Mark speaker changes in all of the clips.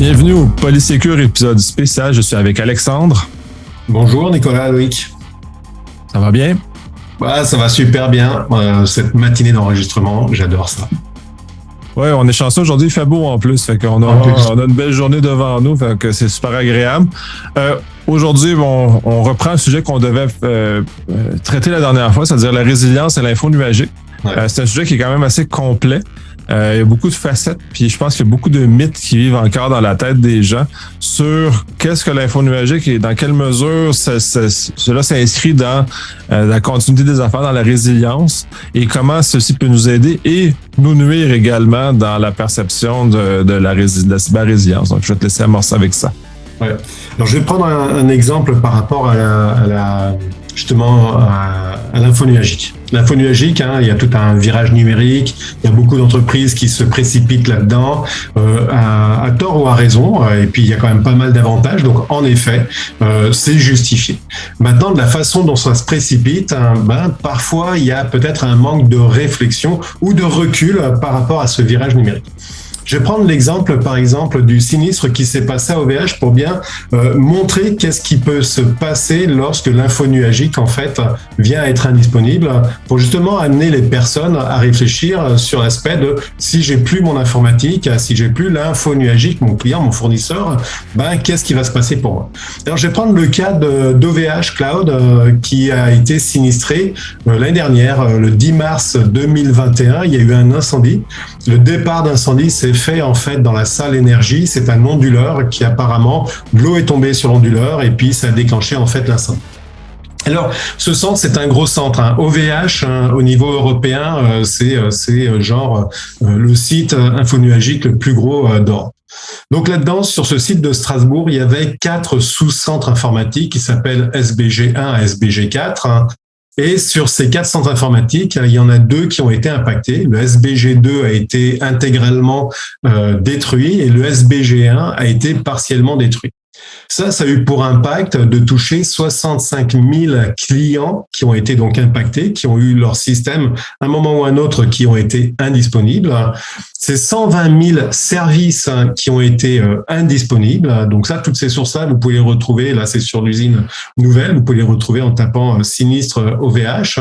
Speaker 1: Bienvenue au Polysécure épisode spécial. Je suis avec Alexandre.
Speaker 2: Bonjour Nicolas, Loïc.
Speaker 1: Ça va bien?
Speaker 2: Ça va super bien. Cette matinée d'enregistrement, j'adore ça.
Speaker 1: Ouais, on est chanceux aujourd'hui, il fait beau en plus. Fait qu'on a une belle journée devant nous, fait que c'est super agréable. Aujourd'hui, on reprend un sujet qu'on devait traiter la dernière fois, c'est-à-dire la résilience et l'info nuagique. Ouais. C'est un sujet qui est quand même assez complet. Il y a beaucoup de facettes, puis je pense qu'il y a beaucoup de mythes qui vivent encore dans la tête des gens sur qu'est-ce que l'info nuagique et dans quelle mesure cela s'inscrit dans la continuité des affaires, dans la résilience, et comment ceci peut nous aider et nous nuire également dans la perception de la cyber-résilience. Donc, je vais te laisser amorcer avec ça.
Speaker 2: Ouais. Alors, je vais prendre un exemple par rapport à l'info nuagique. L'info nuagique, il y a tout un virage numérique, il y a beaucoup d'entreprises qui se précipitent là-dedans, à tort ou à raison, et puis il y a quand même pas mal d'avantages, donc en effet, c'est justifié. Maintenant, de la façon dont ça se précipite, parfois il y a peut-être un manque de réflexion ou de recul par rapport à ce virage numérique. Je vais prendre l'exemple, par exemple, du sinistre qui s'est passé à OVH pour bien montrer qu'est-ce qui peut se passer lorsque l'info nuagique, en fait, vient à être indisponible, pour justement amener les personnes à réfléchir sur l'aspect de si j'ai plus mon informatique, si j'ai plus l'info nuagique, mon client, mon fournisseur, qu'est-ce qui va se passer pour moi? Alors, je vais prendre le cas d'OVH Cloud qui a été sinistré l'année dernière, le 10 mars 2021. Il y a eu un incendie. Le départ d'incendie s'est fait en fait dans la salle énergie. C'est un onduleur qui apparemment, l'eau est tombée sur l'onduleur et puis ça a déclenché en fait l'incendie. Alors, ce centre, c'est un gros centre. OVH, au niveau européen, c'est genre le site infonuagique le plus gros d'Europe. Donc là-dedans, sur ce site de Strasbourg, il y avait 4 sous-centres informatiques qui s'appellent SBG1 à SBG4. Et sur ces 4 centres informatiques, il y en a 2 qui ont été impactés. Le SBG2 a été intégralement détruit et le SBG1 a été partiellement détruit. Ça a eu pour impact de toucher 65 000 clients qui ont été donc impactés, qui ont eu leur système à un moment ou à un autre qui ont été indisponibles. C'est 120 000 services qui ont été indisponibles. Donc ça, toutes ces sources-là, vous pouvez les retrouver. Là, c'est sur l'usine nouvelle. Vous pouvez les retrouver en tapant sinistre OVH.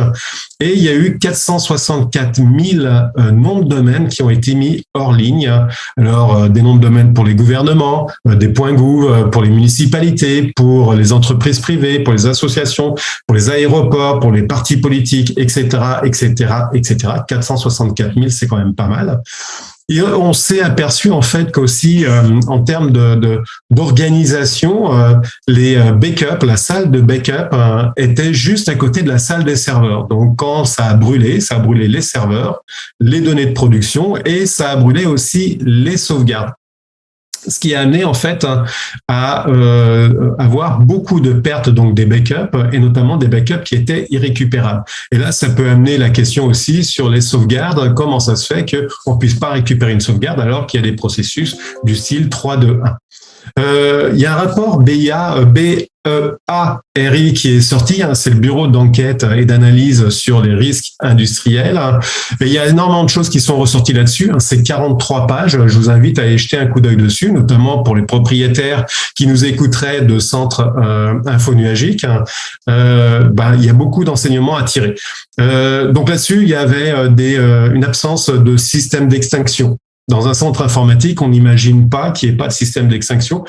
Speaker 2: Et il y a eu 464 000 noms de domaines qui ont été mis hors ligne. Alors, des noms de domaines pour les gouvernements, des .gouv pour les municipalités, pour les entreprises privées, pour les associations, pour les aéroports, pour les partis politiques, etc., etc., etc. 464 000, c'est quand même pas mal. Et on s'est aperçu en fait qu'aussi en termes d'organisation, les backups, la salle de backup était juste à côté de la salle des serveurs. Donc quand ça a brûlé les serveurs, les données de production et ça a brûlé aussi les sauvegardes. Ce qui a amené en fait à avoir beaucoup de pertes donc des backups et notamment des backups qui étaient irrécupérables. Et là, ça peut amener la question aussi sur les sauvegardes. Comment ça se fait qu'on puisse pas récupérer une sauvegarde alors qu'il y a des processus du style 3-2-1? Il y a un rapport BEARI qui est sorti, c'est le bureau d'enquête et d'analyse sur les risques industriels. Et il y a énormément de choses qui sont ressorties là-dessus. C'est 43 pages. Je vous invite à aller jeter un coup d'œil dessus, notamment pour les propriétaires qui nous écouteraient de centres infonuagiques. Il y a beaucoup d'enseignements à tirer. Donc là-dessus, il y avait une absence de système d'extinction. Dans un centre informatique, on n'imagine pas qu'il n'y ait pas de système d'extinction.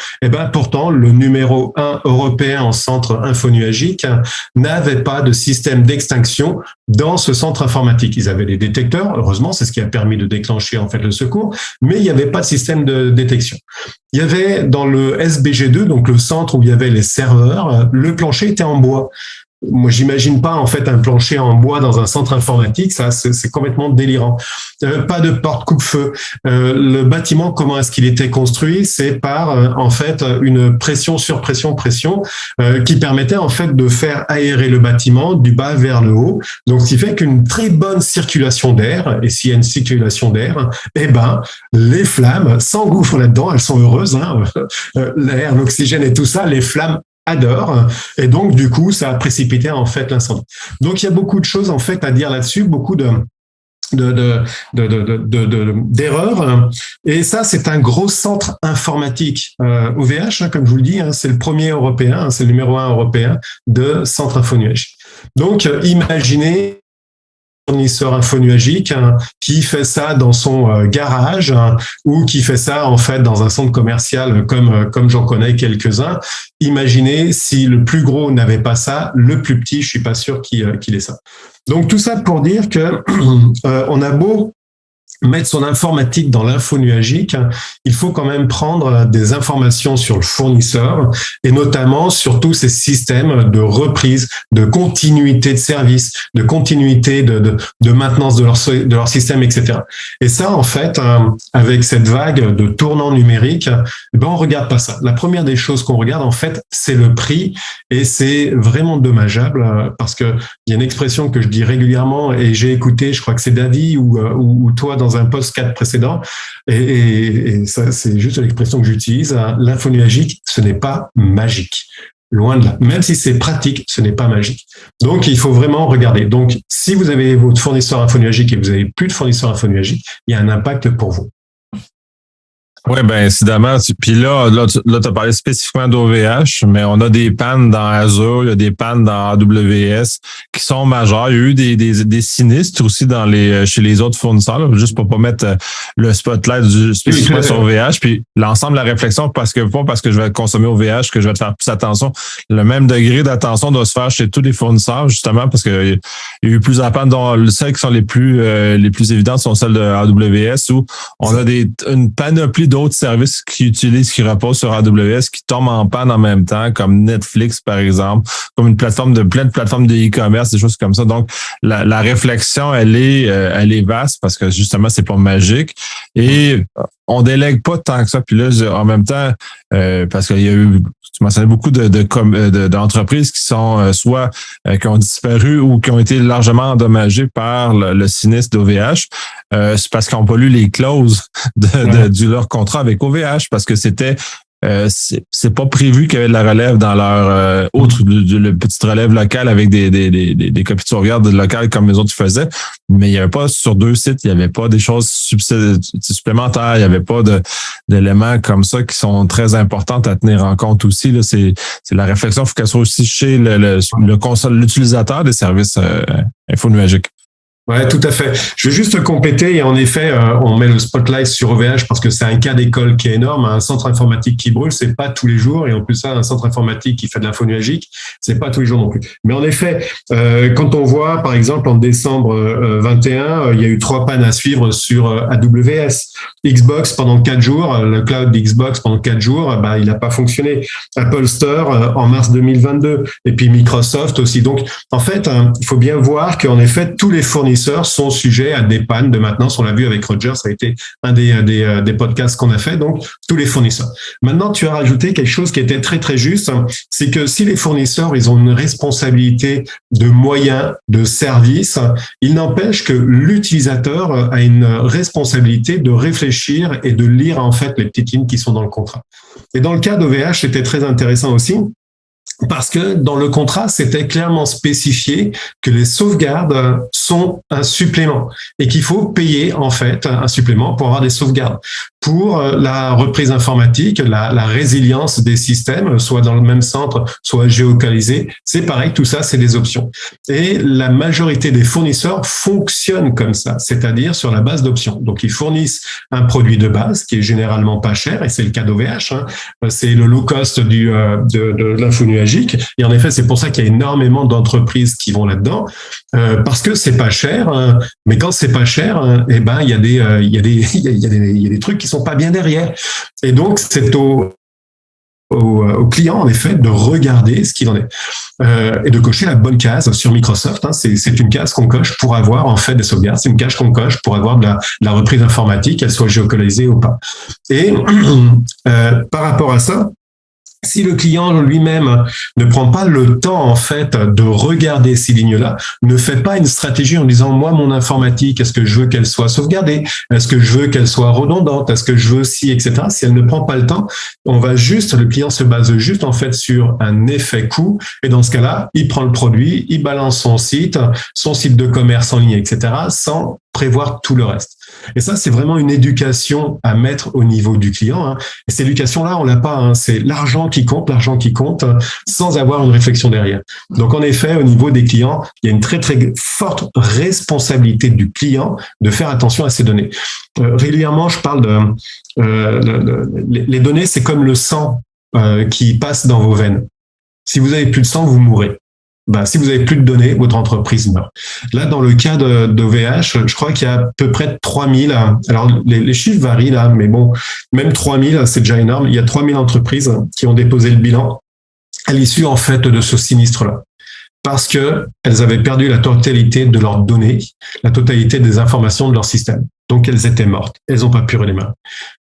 Speaker 2: Pourtant, le numéro 1 européen en centre infonuagique n'avait pas de système d'extinction dans ce centre informatique. Ils avaient des détecteurs, heureusement, c'est ce qui a permis de déclencher en fait le secours, mais il n'y avait pas de système de détection. Il y avait dans le SBG2, donc le centre où il y avait les serveurs, le plancher était en bois. Moi, j'imagine pas en fait un plancher en bois dans un centre informatique, ça c'est complètement délirant. Pas de porte coupe-feu. Le bâtiment, comment est-ce qu'il était construit? C'est par en fait une pression sur pression qui permettait en fait de faire aérer le bâtiment du bas vers le haut. Donc ce qui fait qu'une très bonne circulation d'air. Et s'il y a une circulation d'air, les flammes s'engouffrent là-dedans. Elles sont heureuses, l'air, l'oxygène et tout ça. Les flammes adore, et donc du coup ça a précipité en fait l'incendie. Donc il y a beaucoup de choses en fait à dire là-dessus, beaucoup de d'erreurs. Et ça, c'est un gros centre informatique. OVH, comme je vous le dis, c'est le premier européen, c'est le numéro 1 européen de centre infonuagique. Donc, imaginez fournisseur infonuagique qui fait ça dans son garage ou qui fait ça en fait dans un centre commercial comme j'en connais quelques-uns. Imaginez si le plus gros n'avait pas ça, le plus petit, je suis pas sûr qu'il ait ça. Donc tout ça pour dire que on a beau mettre son informatique dans l'info nuagique, il faut quand même prendre des informations sur le fournisseur et notamment sur tous ces systèmes de reprise, de continuité de service, de continuité de maintenance de leur système, etc. Et ça, en fait, avec cette vague de tournant numérique, on regarde pas ça. La première des choses qu'on regarde, en fait, c'est le prix et c'est vraiment dommageable parce que il y a une expression que je dis régulièrement et j'ai écouté, je crois que c'est David ou toi dans un podcast précédent, et ça, c'est juste l'expression que j'utilise. L'info nuagique, ce n'est pas magique. Loin de là. Même si c'est pratique, ce n'est pas magique. Donc, il faut vraiment regarder. Donc, si vous avez votre fournisseur info nuagique et vous n'avez plus de fournisseur info nuagique, il y a un impact pour vous.
Speaker 1: Oui, ben évidemment. Puis là, tu as parlé spécifiquement d'OVH, mais on a des pannes dans Azure, il y a des pannes dans AWS qui sont majeures. Il y a eu des sinistres aussi chez les autres fournisseurs, là, juste pour pas mettre le spotlight spécifiquement sur OVH. Puis l'ensemble de la réflexion, pas parce que je vais consommer OVH que je vais te faire plus attention. Le même degré d'attention doit se faire chez tous les fournisseurs, justement, parce que il y a eu plusieurs pannes, dont celles qui sont les plus évidentes sont celles de AWS, où on a une panoplie d'autres services qui reposent sur AWS, qui tombent en panne en même temps, comme Netflix, par exemple, comme plein de plateformes de e-commerce, des choses comme ça. Donc, la réflexion, elle est vaste parce que justement, c'est pas magique. Et on délègue pas tant que ça. Puis là, en même temps, parce qu'il y a eu, tu mentionnais beaucoup d'entreprises qui sont soit qui ont disparu ou qui ont été largement endommagées par le sinistre d'OVH. C'est parce qu'ils n'ont pas lu les clauses de leur contrat avec OVH, parce que c'était c'est pas prévu qu'il y avait de la relève dans leur autre le petite relève locale avec des copies de sauvegarde locales comme les autres faisaient, mais il y avait pas sur 2 sites, il y avait pas des choses supplémentaires, il y avait pas d'éléments comme ça qui sont très importantes à tenir en compte aussi. Là, c'est la réflexion, il faut qu'elle soit aussi chez l'utilisateur des services infonuagiques.
Speaker 2: Ouais, tout à fait. Je veux juste compléter, et en effet, on met le spotlight sur OVH parce que c'est un cas d'école qui est énorme. Un centre informatique qui brûle, c'est pas tous les jours, et en plus ça, un centre informatique qui fait de l'info nuagique, c'est pas tous les jours non plus. Mais en effet, quand on voit, par exemple, en décembre 21, il y a eu 3 pannes à suivre sur AWS. Xbox pendant 4 jours, le cloud d'Xbox pendant 4 jours, il n'a pas fonctionné. Apple Store en mars 2022, et puis Microsoft aussi. Donc, en fait, il faut bien voir qu'en effet, tous les fournisseurs sont sujets à des pannes de maintenance. On l'a vu avec Roger, ça a été un des podcasts qu'on a fait. Donc, tous les fournisseurs. Maintenant, tu as rajouté quelque chose qui était très, très juste. C'est que si les fournisseurs, ils ont une responsabilité de moyens, de services, il n'empêche que l'utilisateur a une responsabilité de réfléchir et de lire, en fait, les petites lignes qui sont dans le contrat. Et dans le cas d'OVH, c'était très intéressant aussi, parce que dans le contrat, c'était clairement spécifié que les sauvegardes sont un supplément et qu'il faut payer en fait un supplément pour avoir des sauvegardes. Pour la reprise informatique, la résilience des systèmes, soit dans le même centre, soit géolocalisé, c'est pareil, tout ça, c'est des options. Et la majorité des fournisseurs fonctionnent comme ça, c'est-à-dire sur la base d'options. Donc, ils fournissent un produit de base qui est généralement pas cher, et c'est le cas d'OVH, c'est le low cost de l'info nuagique. Et en effet, c'est pour ça qu'il y a énormément d'entreprises qui vont là-dedans, parce que c'est pas cher, mais quand c'est pas cher, il y a des trucs qui sont pas bien derrière. Et donc, c'est au client, en effet, de regarder ce qu'il en est et de cocher la bonne case sur Microsoft. C'est une case qu'on coche pour avoir, en fait, des sauvegardes. C'est une case qu'on coche pour avoir de la reprise informatique, qu'elle soit géolocalisée ou pas. Et par rapport à ça, Si le client lui-même ne prend pas le temps, en fait, de regarder ces lignes-là, ne fait pas une stratégie en disant, moi, mon informatique, est-ce que je veux qu'elle soit sauvegardée? Est-ce que je veux qu'elle soit redondante? Est-ce que je veux si, etc. Si elle ne prend pas le temps, le client se base juste, en fait, sur un effet coût. Et dans ce cas-là, il prend le produit, il balance son site de commerce en ligne, etc., sans prévoir tout le reste. Et ça, c'est vraiment une éducation à mettre au niveau du client. Et cette éducation-là, on l'a pas. C'est l'argent qui compte, sans avoir une réflexion derrière. Donc, en effet, au niveau des clients, il y a une très, très forte responsabilité du client de faire attention à ces données. Régulièrement, je parle les données, c'est comme le sang qui passe dans vos veines. Si vous avez plus de sang, vous mourrez. Si vous avez plus de données, votre entreprise meurt. Là, dans le cas d'OVH, je crois qu'il y a à peu près 3000, alors les chiffres varient là, mais bon, même 3000, c'est déjà énorme. Il y a 3000 entreprises qui ont déposé le bilan à l'issue, en fait, de ce sinistre-là. Parce que elles avaient perdu la totalité de leurs données, la totalité des informations de leur système. Donc, elles étaient mortes. Elles n'ont pas pu redémarrer.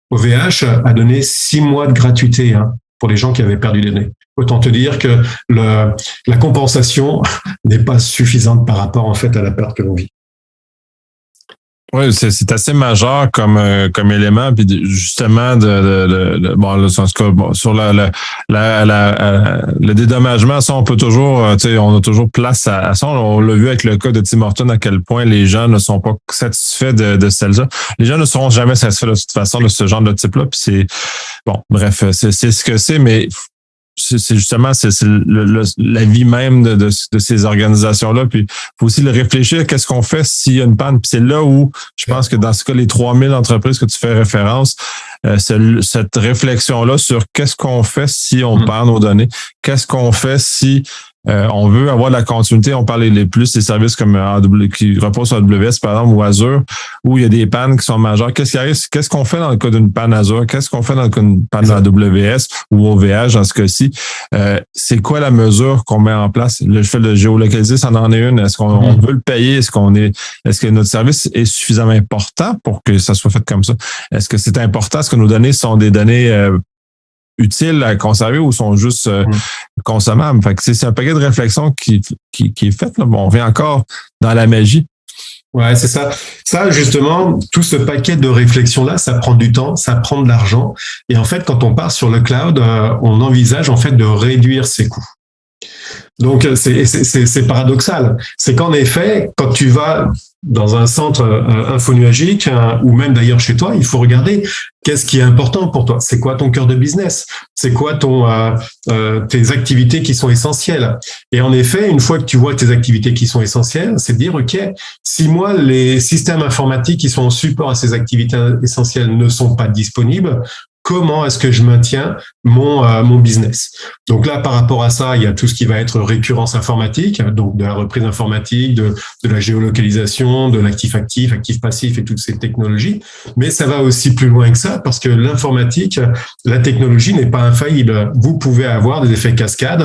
Speaker 2: OVH a donné 6 mois de gratuité, pour les gens qui avaient perdu des données. Autant te dire que la compensation n'est pas suffisante par rapport, en fait, à la perte que l'on vit.
Speaker 1: Oui, c'est assez majeur comme élément, puis justement sur le dédommagement, ça on peut toujours, on a toujours place à ça. On l'a vu avec le cas de Tim Hortons à quel point les gens ne sont pas satisfaits de celle-là. Les gens ne seront jamais satisfaits de toute façon de ce genre de type-là. Puis c'est ce que c'est, mais c'est justement la vie même de ces organisations-là. Puis faut aussi le réfléchir, qu'est-ce qu'on fait s'il y a une panne. Puis c'est là où je pense que dans ce cas, les 3000 entreprises que tu fais référence, cette réflexion-là sur qu'est-ce qu'on fait si on perd nos données, qu'est-ce qu'on fait si on veut avoir de la continuité. On parle les plus des services comme qui reposent sur AWS, par exemple, ou Azure, où il y a des pannes qui sont majeures. Qu'est-ce qui arrive? Qu'est-ce qu'on fait dans le cas d'une panne Azure? Qu'est-ce qu'on fait dans le cas d'une panne AWS ou OVH dans ce cas-ci? C'est quoi la mesure qu'on met en place? Le fait de géolocaliser, ça en est une. Est-ce qu'on veut le payer? Est-ce que notre service est suffisamment important pour que ça soit fait comme ça? Est-ce que c'est important? Est-ce que nos données sont des données utiles à conserver ou sont juste consommables? Fait que c'est un paquet de réflexions qui est fait. Là. Bon, on vient encore dans la magie.
Speaker 2: Ouais, c'est ça. Ça, justement, tout ce paquet de réflexions-là, ça prend du temps, ça prend de l'argent. Et en fait, quand on part sur le cloud, on envisage en fait de réduire ses coûts. Donc, c'est paradoxal. C'est qu'en effet, quand tu vas dans un centre infonuagique ou même d'ailleurs chez toi, il faut regarder qu'est-ce qui est important pour toi. C'est quoi ton cœur de business? C'est quoi tes activités qui sont essentielles? Et en effet, une fois que tu vois tes activités qui sont essentielles, c'est de dire, OK, si moi, les systèmes informatiques qui sont en support à ces activités essentielles ne sont pas disponibles, comment est-ce que je maintiens mon business? Donc là, par rapport à ça, il y a tout ce qui va être récurrence informatique, donc de la reprise informatique, de la géolocalisation, de l'actif-actif, actif-passif et toutes ces technologies. Mais ça va aussi plus loin que ça parce que l'informatique, la technologie n'est pas infaillible. Vous pouvez avoir des effets cascades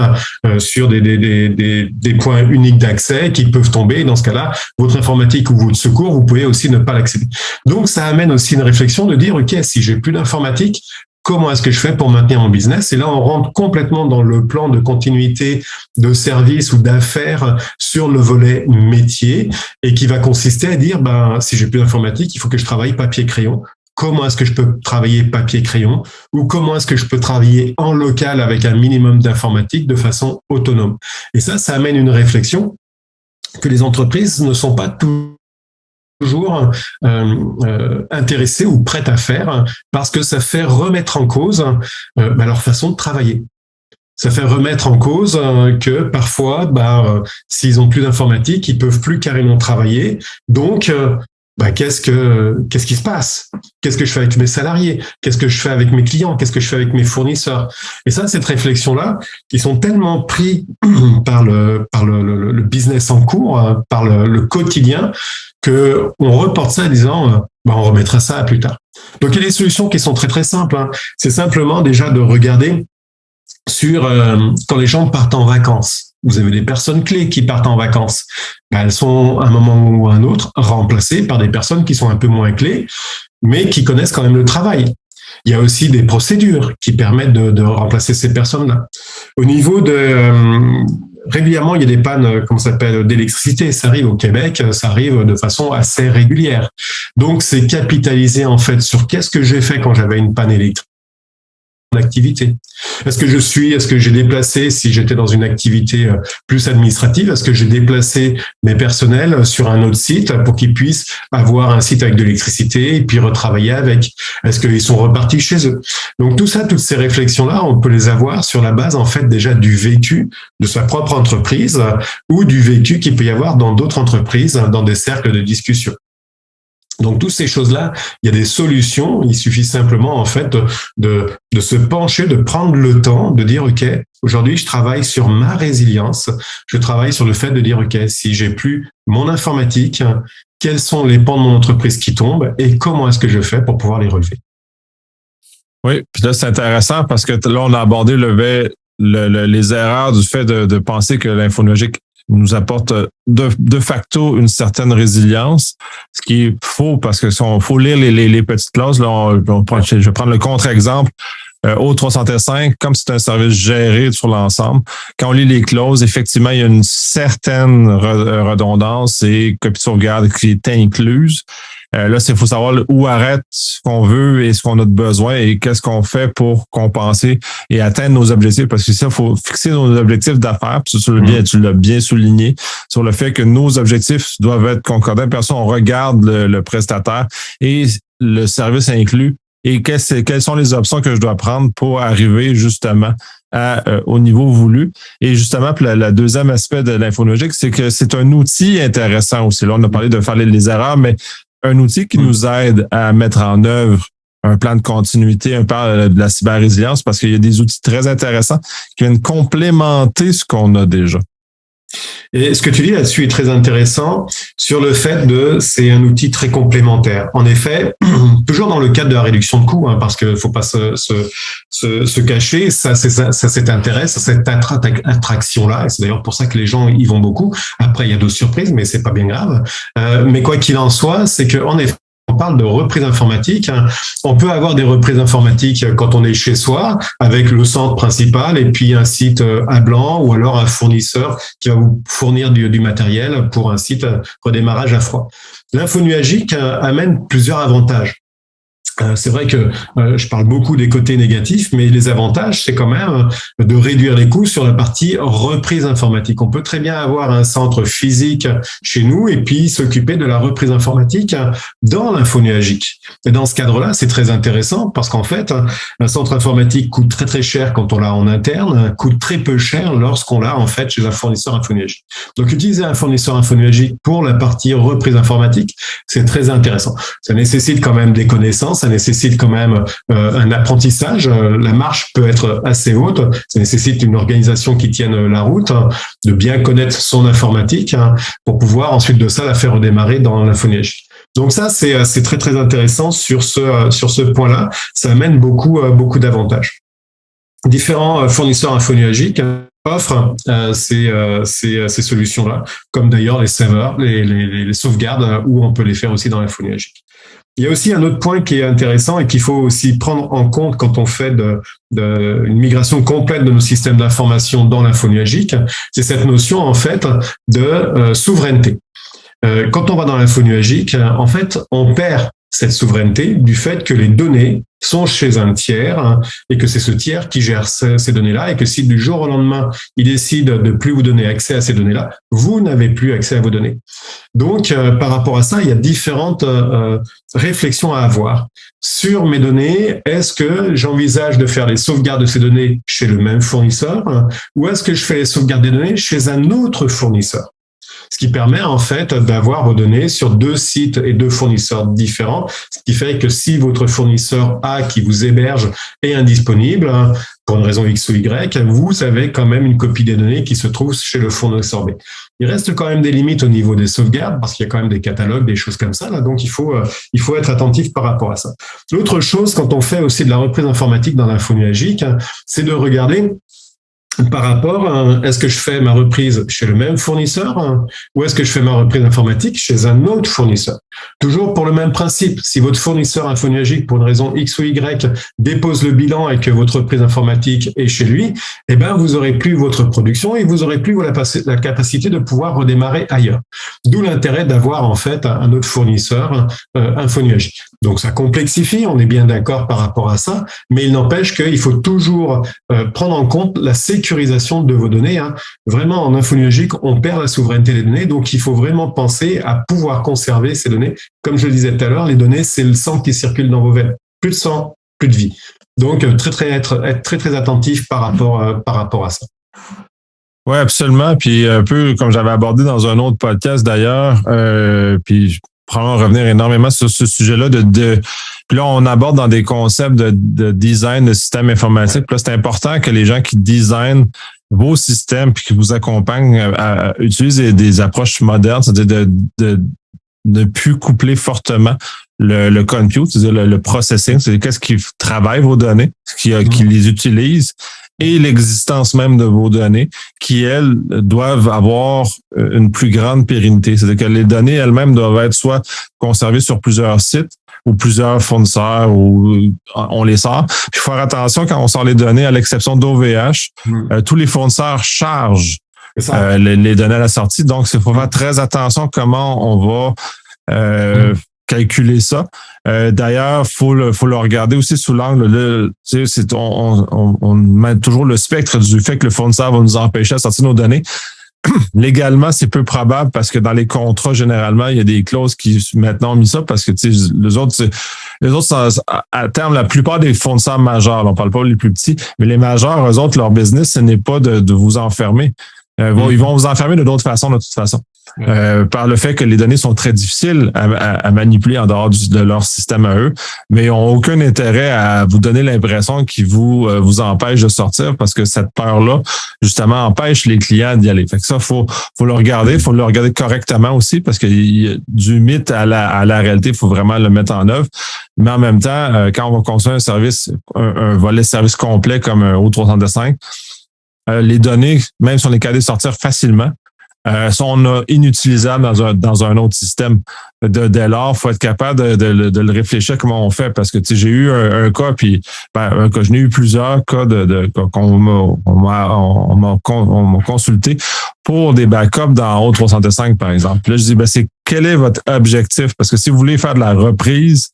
Speaker 2: sur des points uniques d'accès qui peuvent tomber. Dans ce cas-là, votre informatique ou votre secours, vous pouvez aussi ne pas l'accéder. Donc, ça amène aussi une réflexion de dire, OK, si j'ai plus d'informatique, comment est-ce que je fais pour maintenir mon business? Et là, on rentre complètement dans le plan de continuité de service ou d'affaires sur le volet métier et qui va consister à dire, si j'ai plus d'informatique, il faut que je travaille papier-crayon. Comment est-ce que je peux travailler papier-crayon ou comment est-ce que je peux travailler en local avec un minimum d'informatique de façon autonome? Et ça amène une réflexion que les entreprises ne sont pas toujours intéressées ou prêtes à faire parce que ça fait remettre en cause leur façon de travailler. Ça fait remettre en cause que parfois, s'ils ont plus d'informatique, ils peuvent plus carrément travailler. Donc, qu'est-ce qui se passe? Qu'est-ce que je fais avec mes salariés? Qu'est-ce que je fais avec mes clients? Qu'est-ce que je fais avec mes fournisseurs? Et ça, cette réflexion-là, ils sont tellement pris par le business en cours, par le quotidien, que on reporte ça en disant, on remettra ça plus tard. Donc, il y a des solutions qui sont très, très simples. C'est simplement déjà de regarder sur quand les gens partent en vacances. Vous avez des personnes clés qui partent en vacances. Elles sont, à un moment ou à un autre, remplacées par des personnes qui sont un peu moins clés, mais qui connaissent quand même le travail. Il y a aussi des procédures qui permettent de remplacer ces personnes-là. Au niveau régulièrement, il y a des pannes, comment ça s'appelle, d'électricité. Ça arrive au Québec, ça arrive de façon assez régulière. Donc, c'est capitaliser en fait sur qu'est-ce que j'ai fait quand j'avais une panne électrique. Activité. Est-ce que j'ai déplacé, si j'étais dans une activité plus administrative, est-ce que j'ai déplacé mes personnels sur un autre site pour qu'ils puissent avoir un site avec de l'électricité et puis retravailler avec? Est-ce qu'ils sont repartis chez eux? Donc tout ça, toutes ces réflexions-là, on peut les avoir sur la base en fait déjà du vécu de sa propre entreprise ou du vécu qu'il peut y avoir dans d'autres entreprises, dans des cercles de discussion. Donc, toutes ces choses-là, il y a des solutions. Il suffit simplement, en fait, de se pencher, de prendre le temps, de dire, OK, aujourd'hui, je travaille sur ma résilience. Je travaille sur le fait de dire, OK, si j'ai plus mon informatique, quels sont les pans de mon entreprise qui tombent et comment est-ce que je fais pour pouvoir les relever?
Speaker 1: Oui, puis là, c'est intéressant parce que là, on a abordé les erreurs du fait de penser que l'infonuagique nous apporte de facto une certaine résilience, ce qui est faux parce que faut lire les petites clauses. Là, je vais prendre le contre-exemple. O305, comme c'est un service géré sur l'ensemble, quand on lit les clauses, effectivement, il y a une certaine redondance et copie de sauvegarde qui est incluse. Là, il faut savoir où arrête ce qu'on veut et ce qu'on a de besoin et qu'est-ce qu'on fait pour compenser et atteindre nos objectifs. Parce que ça, il faut fixer nos objectifs d'affaires. Puis tu l'as bien souligné sur le fait que nos objectifs doivent être concordants. Puis on regarde le prestataire et le service inclus et quelles sont les options que je dois prendre pour arriver justement au niveau voulu. Et justement, le deuxième aspect de l'infonuagique, c'est que c'est un outil intéressant aussi. Là, on a parlé de faire les erreurs, mais un outil qui nous aide à mettre en œuvre un plan de continuité, un plan de la cyber-résilience, parce qu'il y a des outils très intéressants qui viennent complémenter ce qu'on a déjà.
Speaker 2: Et ce que tu dis là-dessus est très intéressant sur le fait c'est un outil très complémentaire. En effet, toujours dans le cadre de la réduction de coûts, parce que faut pas se cacher, ça c'est intéressant, cette attraction-là, et c'est d'ailleurs pour ça que les gens y vont beaucoup. Après, il y a d'autres surprises, mais c'est pas bien grave. Mais quoi qu'il en soit, c'est que en effet, on parle de reprise informatique. On peut avoir des reprises informatiques quand on est chez soi, avec le centre principal et puis un site à blanc ou alors un fournisseur qui va vous fournir du matériel pour un site redémarrage à froid. L'infonuagique amène plusieurs avantages. C'est vrai que je parle beaucoup des côtés négatifs, mais les avantages, c'est quand même de réduire les coûts sur la partie reprise informatique. On peut très bien avoir un centre physique chez nous et puis s'occuper de la reprise informatique dans l'infonuagique. Et dans ce cadre-là, c'est très intéressant parce qu'en fait, un centre informatique coûte très très cher quand on l'a en interne, coûte très peu cher lorsqu'on l'a en fait chez un fournisseur infonuagique. Donc utiliser un fournisseur infonuagique pour la partie reprise informatique, c'est très intéressant. Ça nécessite quand même des connaissances, ça nécessite quand même un apprentissage. La marche peut être assez haute. Ça nécessite une organisation qui tienne la route, de bien connaître son informatique pour pouvoir ensuite de ça la faire redémarrer dans l'infonuagique. Donc ça, c'est très très intéressant sur ce point-là. Ça amène beaucoup d'avantages. Différents fournisseurs infonuagiques offrent ces solutions-là, comme d'ailleurs les serveurs, les sauvegardes, où on peut les faire aussi dans l'infonuagique. Il y a aussi un autre point qui est intéressant et qu'il faut aussi prendre en compte quand on fait une migration complète de nos systèmes d'information dans l'infonuagique, c'est cette notion en fait de souveraineté. Quand on va dans l'infonuagique, en fait, on perd cette souveraineté du fait que les données sont chez un tiers et que c'est ce tiers qui gère ces données-là et que si du jour au lendemain, il décide de plus vous donner accès à ces données-là, vous n'avez plus accès à vos données. Donc, par rapport à ça, il y a différentes réflexions à avoir. Sur mes données, est-ce que j'envisage de faire les sauvegardes de ces données chez le même fournisseur ou est-ce que je fais les sauvegardes des données chez un autre fournisseur ? Ce qui permet en fait d'avoir vos données sur 2 sites et 2 fournisseurs différents, ce qui fait que si votre fournisseur A qui vous héberge est indisponible, pour une raison X ou Y, vous avez quand même une copie des données qui se trouve chez le fournisseur B. Il reste quand même des limites au niveau des sauvegardes, parce qu'il y a quand même des catalogues, des choses comme ça, là, donc il faut être attentif par rapport à ça. L'autre chose, quand on fait aussi de la reprise informatique dans l'infonuagique, c'est de regarder par rapport à est-ce que je fais ma reprise chez le même fournisseur ou est-ce que je fais ma reprise informatique chez un autre fournisseur. Toujours pour le même principe, si votre fournisseur infonuagique, pour une raison X ou Y, dépose le bilan et que votre reprise informatique est chez lui, eh ben vous aurez plus votre production et vous aurez plus la capacité de pouvoir redémarrer ailleurs. D'où l'intérêt d'avoir en fait un autre fournisseur infonuagique. Donc ça complexifie, on est bien d'accord par rapport à ça, mais il n'empêche qu'il faut toujours prendre en compte la sécurisation de vos données. Vraiment, en infonuagique, on perd la souveraineté des données, donc il faut vraiment penser à pouvoir conserver ces données. Comme je le disais tout à l'heure, les données, c'est le sang qui circule dans vos veines. Plus de sang, plus de vie. Donc, être très attentif par rapport à ça.
Speaker 1: Oui, absolument. Puis un peu comme j'avais abordé dans un autre podcast d'ailleurs, puis probablement revenir énormément sur ce sujet-là puis là, on aborde dans des concepts de design de systèmes informatiques. Puis là, c'est important que les gens qui designent vos systèmes puis qui vous accompagnent à utiliser des approches modernes, c'est-à-dire de ne plus coupler fortement le compute, c'est-à-dire le processing, c'est-à-dire qu'est-ce qui travaille vos données, qui les utilise, et l'existence même de vos données, qui, elles, doivent avoir une plus grande pérennité. C'est-à-dire que les données elles-mêmes doivent être soit conservées sur plusieurs sites ou plusieurs fournisseurs, ou on les sort. Puis il faut faire attention quand on sort les données, à l'exception d'OVH, tous les fournisseurs chargent les données à la sortie. Donc, il faut faire très attention comment on va calculer ça. D'ailleurs, faut le regarder aussi sous l'angle on met toujours le spectre du fait que le fournisseur va nous empêcher de sortir nos données. Légalement, c'est peu probable parce que dans les contrats, généralement, il y a des clauses qui maintenant ont mis ça parce que les autres, à terme, la plupart des fournisseurs majeurs, on parle pas les plus petits, mais les majeurs, eux autres, leur business, ce n'est pas de vous enfermer. Ils vont vous enfermer de d'autres façons, de toute façon. Par le fait que les données sont très difficiles à manipuler en dehors de leur système à eux, mais ils n'ont aucun intérêt à vous donner l'impression qu'ils vous empêchent de sortir parce que cette peur-là, justement, empêche les clients d'y aller. Fait que ça, faut le regarder correctement aussi parce que du mythe à la réalité, il faut vraiment le mettre en œuvre. Mais en même temps, quand on va construire un service, un volet service complet comme un O365, les données, même si on est capable de sortir facilement, sont inutilisables dans un autre système. Dès lors, faut être capable de le réfléchir comment on fait, parce que j'ai eu un cas, puis je n'ai eu plusieurs cas qu'on m'a consulté pour des backups dans O365, par exemple. Puis là, je dis, quel est votre objectif? Parce que si vous voulez faire de la reprise,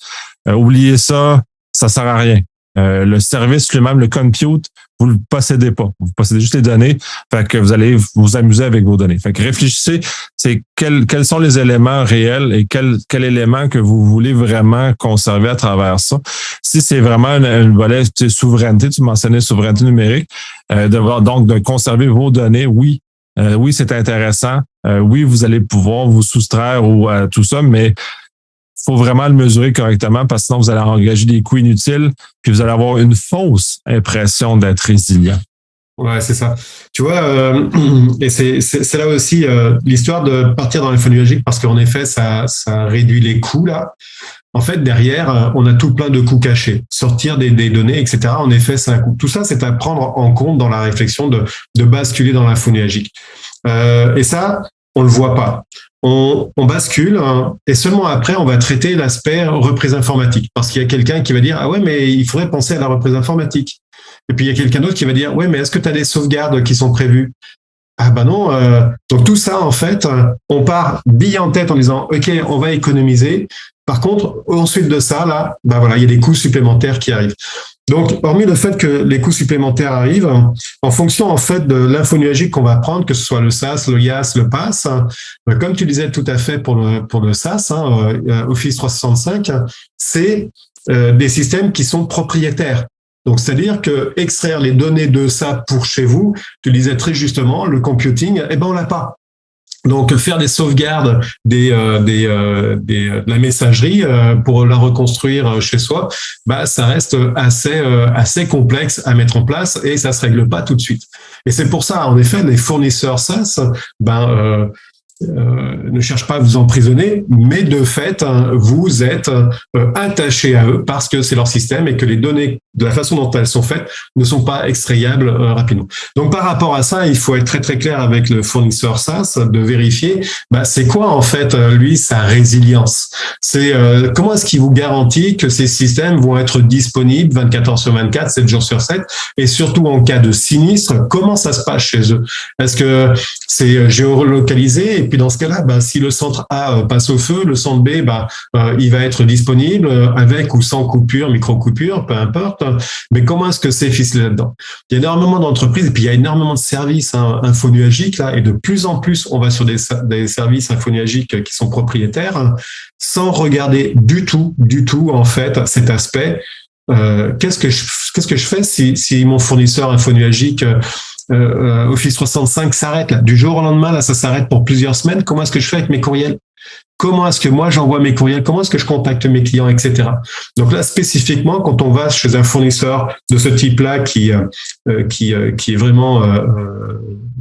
Speaker 1: oubliez ça, ça sert à rien. Le service lui-même, le compute, vous le possédez pas. Vous possédez juste les données. Fait que vous allez vous amuser avec vos données. Fait que réfléchissez, c'est quels sont les éléments réels et quel élément que vous voulez vraiment conserver à travers ça. Si c'est vraiment un volet souveraineté, tu mentionnais souveraineté numérique, de conserver vos données, oui, c'est intéressant. Oui, vous allez pouvoir vous soustraire à tout ça, mais faut vraiment le mesurer correctement parce que sinon vous allez engager des coûts inutiles puis vous allez avoir une fausse impression d'être résilient.
Speaker 2: Ouais, c'est ça. Tu vois, et c'est là aussi l'histoire de partir dans l'infonuagique parce qu'en effet, ça réduit les coûts là. En fait, derrière, on a tout plein de coûts cachés. Sortir des données, etc. En effet, c'est un coût. Tout ça, c'est à prendre en compte dans la réflexion de basculer dans l'infonuagique. Et ça, on le voit pas. On bascule et seulement après, on va traiter l'aspect reprise informatique. Parce qu'il y a quelqu'un qui va dire « Ah ouais, mais il faudrait penser à la reprise informatique. » Et puis, il y a quelqu'un d'autre qui va dire « Ouais, mais est-ce que tu as des sauvegardes qui sont prévues ?» Ah ben non. Donc, tout ça, en fait, on part bille en tête en disant « Ok, on va économiser. » Par contre, ensuite de ça, là, il y a des coûts supplémentaires qui arrivent. Donc, hormis le fait que les coûts supplémentaires arrivent, en fonction en fait de l'infonuagique qu'on va prendre, que ce soit le SaaS, le IaaS, le PaaS, comme tu disais tout à fait pour le SaaS, Office 365, c'est des systèmes qui sont propriétaires. Donc, c'est-à-dire que extraire les données de ça pour chez vous, tu disais très justement, le computing, on l'a pas. Donc, faire des sauvegardes de la messagerie pour la reconstruire chez soi, ça reste assez complexe à mettre en place et ça se règle pas tout de suite. Et c'est pour ça, en effet, les fournisseurs SaaS, ne cherchent pas à vous emprisonner, mais de fait, vous êtes attaché à eux parce que c'est leur système et que les données, de la façon dont elles sont faites, ne sont pas extrayables rapidement. Donc, par rapport à ça, il faut être très très clair avec le fournisseur SaaS, de vérifier, c'est quoi en fait lui sa résilience. C'est comment est-ce qu'il vous garantit que ces systèmes vont être disponibles 24 heures sur 24, 7 jours sur 7, et surtout en cas de sinistre, comment ça se passe chez eux? Est-ce que c'est géolocalisé? Et puis dans ce cas-là, si le centre A passe au feu, le centre B, il va être disponible avec ou sans coupure, micro-coupure, peu importe. Mais comment est-ce que c'est ficelé là-dedans? Il y a énormément d'entreprises et puis il y a énormément de services infonuagiques là, et de plus en plus, on va sur des services infonuagiques qui sont propriétaires, sans regarder du tout en fait cet aspect. Qu'est-ce que je fais si mon fournisseur infonuagique Office 365 s'arrête là, du jour au lendemain, là, ça s'arrête pour plusieurs semaines. Comment est-ce que je fais avec mes courriels? Comment est-ce que moi j'envoie mes courriels? Comment est-ce que je contacte mes clients, etc. Donc là, spécifiquement, quand on va chez un fournisseur de ce type-là qui est vraiment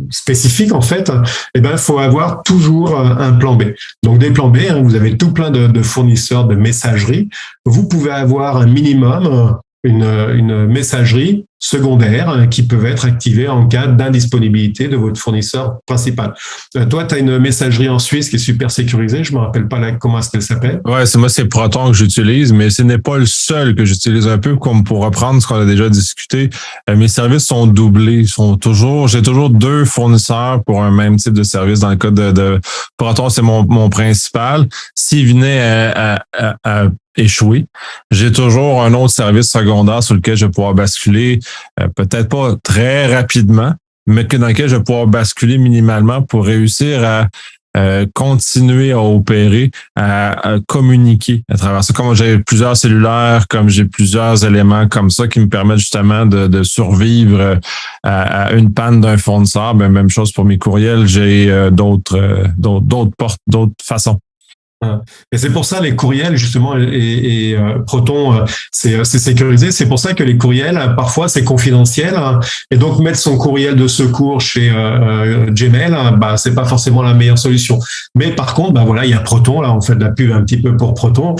Speaker 2: spécifique en fait, il faut avoir toujours un plan B. Donc des plans B, vous avez tout plein de fournisseurs de messagerie. Vous pouvez avoir un minimum une messagerie secondaire qui peuvent être activées en cas d'indisponibilité de votre fournisseur principal. Toi, tu as une messagerie en Suisse qui est super sécurisée. Je me rappelle pas comment est-ce qu'elle s'appelle.
Speaker 1: Ouais, c'est Proton que j'utilise, mais ce n'est pas le seul que j'utilise. Un peu comme pour reprendre ce qu'on a déjà discuté, mes services sont doublés. J'ai toujours 2 fournisseurs pour un même type de service. Dans le cas de Proton, c'est mon principal. S'il venait à échouer, j'ai toujours un autre service secondaire sur lequel je vais pouvoir basculer, peut-être pas très rapidement, mais dans lequel je vais pouvoir basculer minimalement pour réussir à continuer à opérer, à communiquer à travers ça. Comme j'ai plusieurs cellulaires, comme j'ai plusieurs éléments comme ça qui me permettent justement de survivre à une panne d'un fournisseur, même chose pour mes courriels, j'ai d'autres portes, d'autres façons.
Speaker 2: Et c'est pour ça les courriels justement et Proton c'est sécurisé. C'est pour ça que les courriels parfois c'est confidentiel et donc mettre son courriel de secours chez Gmail, c'est pas forcément la meilleure solution. Mais par contre, il y a Proton là, on fait de la pub un petit peu pour Proton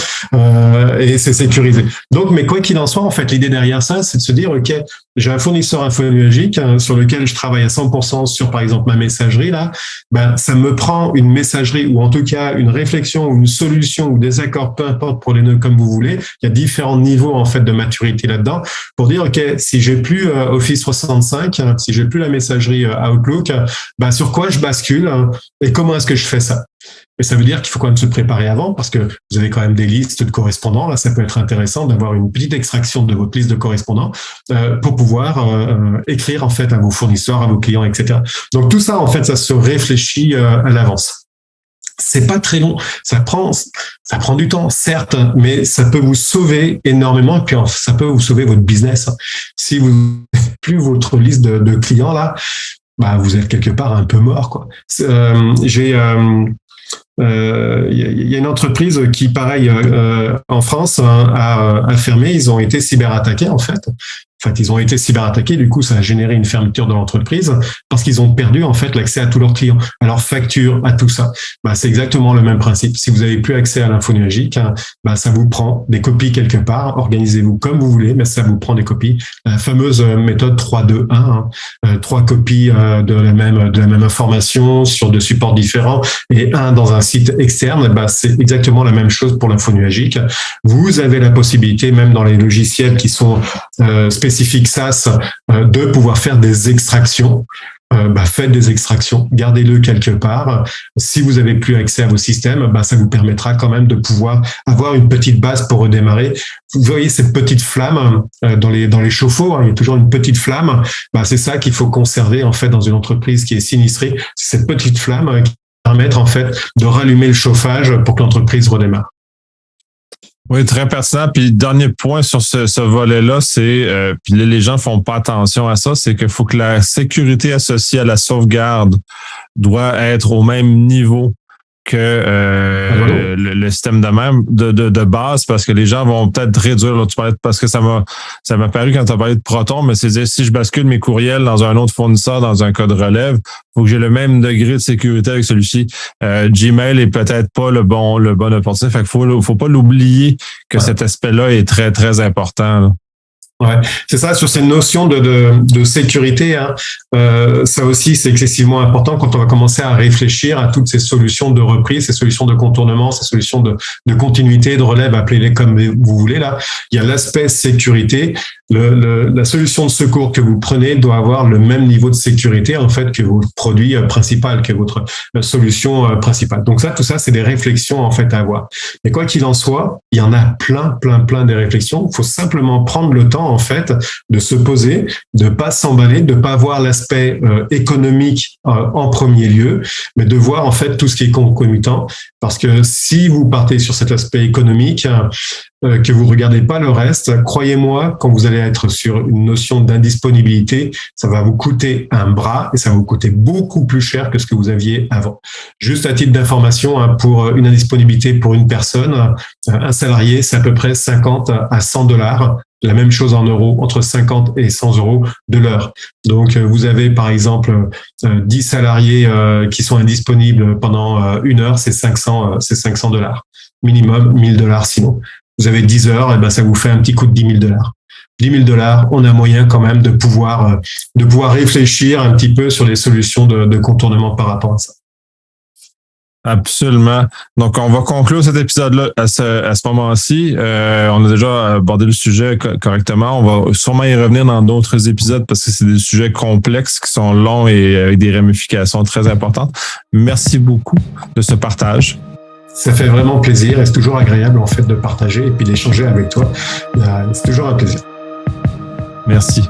Speaker 2: et c'est sécurisé. Donc, mais quoi qu'il en soit, en fait, l'idée derrière ça, c'est de se dire ok, j'ai un fournisseur infonuagique sur lequel je travaille à 100% sur par exemple ma messagerie là, ça me prend une messagerie ou en tout cas une réflexion ou une solution ou des accords, peu importe pour les nœuds comme vous voulez. Il y a différents niveaux en fait de maturité là-dedans pour dire ok, si j'ai plus Office 365, si j'ai plus la messagerie Outlook, sur quoi je bascule et comment est-ce que je fais ça? Et ça veut dire qu'il faut quand même se préparer avant parce que vous avez quand même des listes de correspondants. Là, ça peut être intéressant d'avoir une petite extraction de votre liste de correspondants pour pouvoir écrire en fait à vos fournisseurs, à vos clients, etc. Donc tout ça, en fait, ça se réfléchit à l'avance. C'est pas très long, ça prend du temps, certes, mais ça peut vous sauver énormément et puis ça peut vous sauver votre business. Si vous n'avez plus votre liste de clients là, vous êtes quelque part un peu mort, quoi. Il y a une entreprise qui, pareil, en France, a fermé. Ils ont été cyberattaqués, en fait. Ils ont été cyberattaqués. Du coup, ça a généré une fermeture de l'entreprise parce qu'ils ont perdu, en fait, l'accès à tous leurs clients, à leurs factures, à tout ça. C'est exactement le même principe. Si vous n'avez plus accès à l'infonuagique, ça vous prend des copies quelque part. Organisez-vous comme vous voulez, mais ça vous prend des copies. La fameuse méthode 3-2-1, 3 copies de la même information sur 2 supports différents et 1 dans un site externe. C'est exactement la même chose pour l'infonuagique. Vous avez la possibilité, même dans les logiciels qui sont spécifiques SaaS, de pouvoir faire des extractions. Faites des extractions, gardez-le quelque part. Si vous n'avez plus accès à vos systèmes, ça vous permettra quand même de pouvoir avoir une petite base pour redémarrer. Vous voyez cette petite flamme dans les chauffe-eau, il y a toujours une petite flamme. C'est ça qu'il faut conserver en fait dans une entreprise qui est sinistrée. C'est cette petite flamme qui va permettre en fait de rallumer le chauffage pour que l'entreprise redémarre.
Speaker 1: Oui, très pertinent. Puis dernier point sur ce volet-là, c'est puis les gens font pas attention à ça, c'est qu'il faut que la sécurité associée à la sauvegarde doit être au même niveau que le système de même de base, parce que les gens vont peut-être réduire. Là, tu parlais, parce que ça m'a paru quand tu as parlé de Proton, mais c'est dire, si je bascule mes courriels dans un autre fournisseur, dans un cas de relève, faut que j'ai le même degré de sécurité avec celui-ci. Gmail est peut-être pas le bon opportunité. Fait qu'il faut pas l'oublier que cet aspect-là est très, très important, là.
Speaker 2: Ouais, c'est ça, sur cette notion de sécurité, hein, ça aussi c'est excessivement important quand on va commencer à réfléchir à toutes ces solutions de reprise, ces solutions de contournement, ces solutions de continuité, de relève, appelez-les comme vous voulez là. Il y a l'aspect sécurité. La solution de secours que vous prenez doit avoir le même niveau de sécurité en fait que votre produit principal, que votre solution principale. Donc ça, tout ça, c'est des réflexions en fait à avoir. Mais quoi qu'il en soit, il y en a plein des réflexions. Il faut simplement prendre le temps en fait de se poser, de pas s'emballer, de pas voir l'aspect économique en premier lieu, mais de voir en fait tout ce qui est concomitant. Parce que si vous partez sur cet aspect économique, que vous regardez pas le reste, croyez-moi, quand vous allez être sur une notion d'indisponibilité, ça va vous coûter un bras et ça va vous coûter beaucoup plus cher que ce que vous aviez avant. Juste à titre d'information, hein, pour une indisponibilité pour une personne, un salarié, c'est à peu près 50 à 100 $. La même chose en euros, entre 50 et 100 € de l'heure. Donc, vous avez par exemple 10 salariés qui sont indisponibles pendant une heure, c'est 500 $. Minimum 1000 $ sinon. Vous avez 10 heures, et ben ça vous fait un petit coup de 10 000 $. 10 000 $, on a moyen quand même de pouvoir réfléchir un petit peu sur les solutions de contournement par rapport à ça.
Speaker 1: Absolument. Donc, on va conclure cet épisode-là à ce moment-ci. On a déjà abordé le sujet correctement. On va sûrement y revenir dans d'autres épisodes parce que c'est des sujets complexes qui sont longs et avec des ramifications très importantes. Merci beaucoup de ce partage.
Speaker 2: Ça fait vraiment plaisir et c'est toujours agréable en fait de partager et puis d'échanger avec toi. C'est toujours un plaisir.
Speaker 1: Merci.